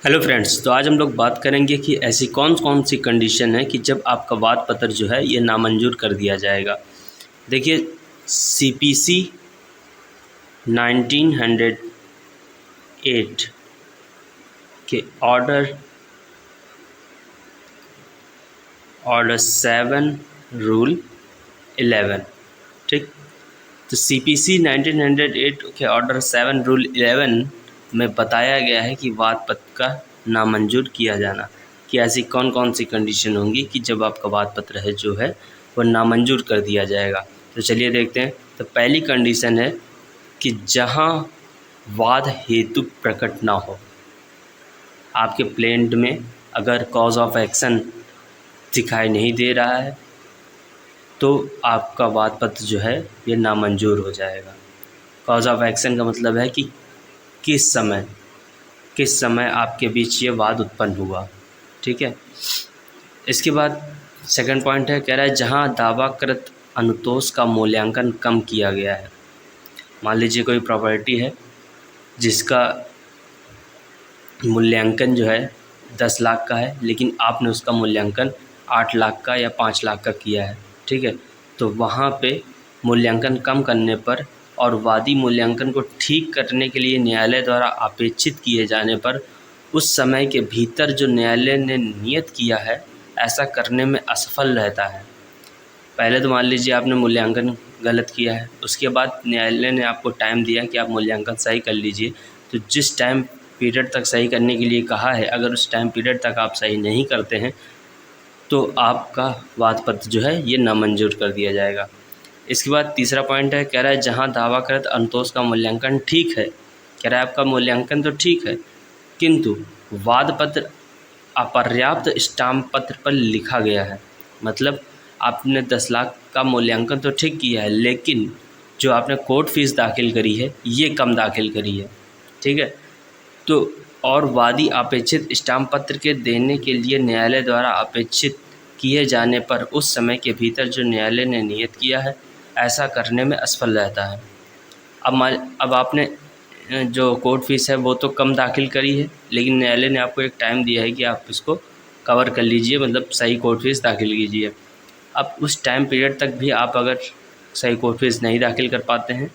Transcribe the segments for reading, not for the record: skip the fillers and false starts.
Hello friends, तो आज हम लोग बात करेंगे कि ऐसी कौन कौन सी कंडीशन है कि जब आपका वाद पत्र जो है ये नामंजूर कर दिया जाएगा। देखिए, सीपीसी 1908 के ऑर्डर 7 रूल 11, ठीक। तो सीपीसी 1908 के ऑर्डर 7 रूल 11 में बताया गया है कि वाद पत्र का नामंजूर किया जाना, कि ऐसी कौन कौन सी कंडीशन होंगी कि जब आपका वाद पत्र है जो है वो नामंजूर कर दिया जाएगा। तो चलिए देखते हैं। तो पहली कंडीशन है कि जहां वाद हेतु प्रकट ना हो। आपके प्लेंट में अगर कॉज ऑफ एक्शन दिखाई नहीं दे रहा है तो आपका वाद पत्र जो है ये नामंजूर हो जाएगा। कॉज ऑफ एक्शन का मतलब है कि किस समय आपके बीच ये वाद उत्पन्न हुआ, ठीक है। इसके बाद सेकंड पॉइंट है, कह रहा है जहां दावाकृत अनुतोष का मूल्यांकन कम किया गया है। मान लीजिए कोई प्रॉपर्टी है जिसका मूल्यांकन जो है 10 लाख का है, लेकिन आपने उसका मूल्यांकन 8 लाख का या 5 लाख का किया है, ठीक है। तो वहाँ पे मूल्यांकन कम करने पर और वादी मूल्यांकन को ठीक करने के लिए न्यायालय द्वारा अपेक्षित किए जाने पर उस समय के भीतर जो न्यायालय ने नियत किया है ऐसा करने में असफल रहता है। पहले तो मान लीजिए आपने मूल्यांकन गलत किया है, उसके बाद न्यायालय ने आपको टाइम दिया कि आप मूल्यांकन सही कर लीजिए। तो जिस टाइम पीरियड तक सही करने के लिए कहा है, अगर उस टाइम पीरियड तक आप सही नहीं करते हैं तो आपका वाद पत्र जो है ये नामंजूर कर दिया जाएगा। इसके बाद तीसरा पॉइंट है, कह रहा है जहां दावाकृत अनुतोष का मूल्यांकन ठीक है। कह रहा है आपका मूल्यांकन तो ठीक है, किंतु वाद पत्र अपर्याप्त स्टाम्प पत्र पर लिखा गया है। मतलब आपने 10 लाख का मूल्यांकन तो ठीक किया है, लेकिन जो आपने कोर्ट फीस दाखिल करी है ये कम दाखिल करी है, ठीक है। तो और वादी अपेक्षित स्टाम्प पत्र के देने के लिए न्यायालय द्वारा अपेक्षित किए जाने पर उस समय के भीतर जो न्यायालय ने नियत किया है ऐसा करने में असफल रहता है। अब आपने जो कोर्ट फीस है वो तो कम दाखिल करी है, लेकिन न्यायालय ने आपको एक टाइम दिया है कि आप इसको कवर कर लीजिए, मतलब सही कोर्ट फीस दाखिल कीजिए। अब उस टाइम पीरियड तक भी आप अगर सही कोर्ट फीस नहीं दाखिल कर पाते हैं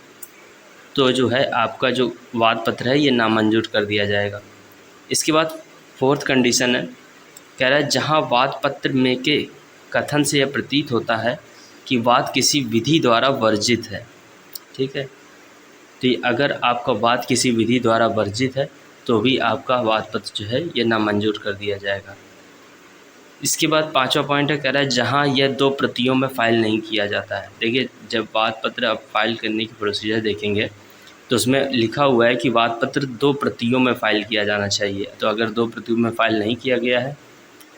तो जो है आपका जो वाद पत्र है ये नामंजूर कर दिया जाएगा। इसके बाद फोर्थ कंडीशन है, कह रहा है जहां वाद पत्र में के कथन से यह प्रतीत होता है कि वाद किसी विधि द्वारा वर्जित है, ठीक है। तो अगर आपका वाद किसी विधि द्वारा वर्जित है तो भी आपका वाद पत्र जो है ये नामंजूर कर दिया जाएगा। इसके बाद पांचवा पॉइंट है, कह रहा है जहां यह 2 प्रतियों में फाइल नहीं किया जाता है। देखिए, जब वाद पत्र आप फाइल करने की प्रोसीजर देखेंगे तो उसमें लिखा हुआ है कि वाद पत्र 2 प्रतियों में फाइल किया जाना चाहिए। तो अगर 2 प्रतियों में फाइल नहीं किया गया है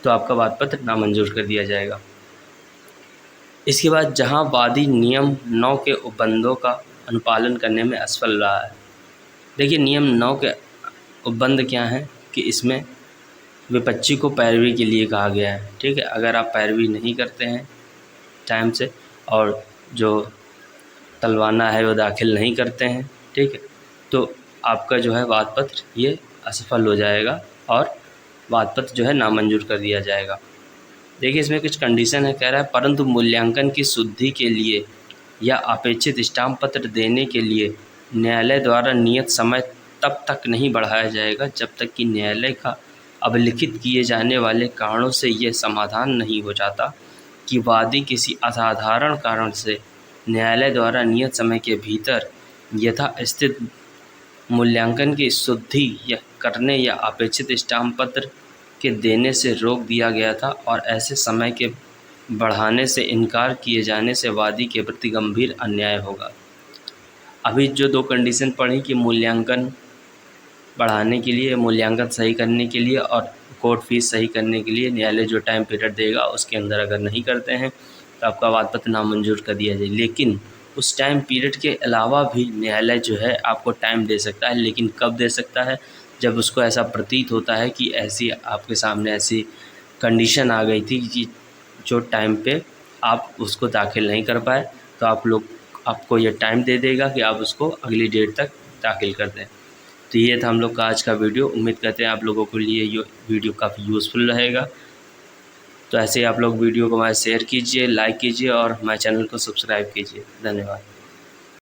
तो आपका वाद पत्र नामंजूर कर दिया जाएगा। इसके बाद जहां वादी नियम 9 के उपबंधों का अनुपालन करने में असफल रहा है। देखिए, नियम 9 के उपबंध क्या हैं कि इसमें विपक्षी को पैरवी के लिए कहा गया है, ठीक है। अगर आप पैरवी नहीं करते हैं टाइम से और जो तलवाना है वो दाखिल नहीं करते हैं, ठीक है, तो आपका जो है वाद पत्र ये असफल हो जाएगा और वाद पत्र जो है नामंजूर कर दिया जाएगा। देखिए, इसमें कुछ कंडीशन है, कह रहा है परंतु मूल्यांकन की शुद्धि के लिए या अपेक्षित स्टाम्प पत्र देने के लिए न्यायालय द्वारा नियत समय तब तक नहीं बढ़ाया जाएगा जब तक कि न्यायालय का अभिलिखित किए जाने वाले कारणों से यह समाधान नहीं हो जाता कि वादी किसी असाधारण कारण से न्यायालय द्वारा नियत समय के भीतर यथास्थित मूल्यांकन की शुद्धि या करने या अपेक्षित स्टाम्प पत्र के देने से रोक दिया गया था और ऐसे समय के बढ़ाने से इनकार किए जाने से वादी के प्रति गंभीर अन्याय होगा। अभी जो 2 कंडीशन पढ़ी कि मूल्यांकन बढ़ाने के लिए, मूल्यांकन सही करने के लिए और कोर्ट फीस सही करने के लिए न्यायालय जो टाइम पीरियड देगा उसके अंदर अगर नहीं करते हैं तो आपका वाद पत्र नामंजूर कर दिया जाए। लेकिन उस टाइम पीरियड के अलावा भी न्यायालय जो है आपको टाइम दे सकता है, लेकिन कब दे सकता है? जब उसको ऐसा प्रतीत होता है कि ऐसी आपके सामने ऐसी कंडीशन आ गई थी कि जो टाइम पे आप उसको दाखिल नहीं कर पाए, तो आपको ये टाइम दे देगा कि आप उसको अगली डेट तक दाखिल कर दें। तो ये था हम लोग का आज का वीडियो। उम्मीद करते हैं आप लोगों के लिए ये वीडियो काफ़ी यूज़फुल रहेगा। तो ऐसे ही आप लोग वीडियो को हमारे शेयर कीजिए, लाइक कीजिए और हमारे चैनल को सब्सक्राइब कीजिए। धन्यवाद।